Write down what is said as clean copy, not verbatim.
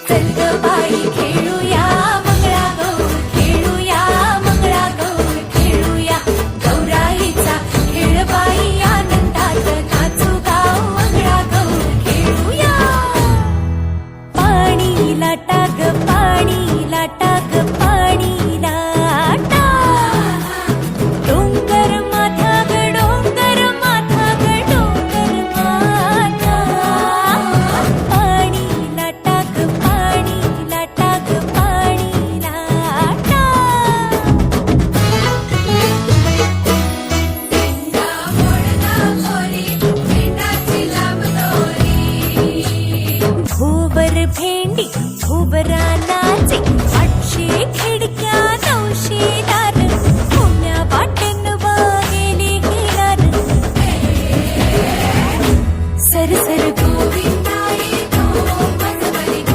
चल ग बाई खेळूया मंगळागौर, खेळूया मंगळागौर, खेळूया गौराईचा खेळ बाई, आनंदात नाचू गाव मंगळागौर खेळूया. पाणी लाटा ग पाणी लाटा ग पाणी लाटा, डोंगर माथा ग डोंगर माथा ग डोंगर माथा. पाणी लाटा ग पाणी लाटा ग पाणी लाटा. झेंडा मोडना मोरी, झेंडाची लांब दोरी. भोवर भेंडी भोवराला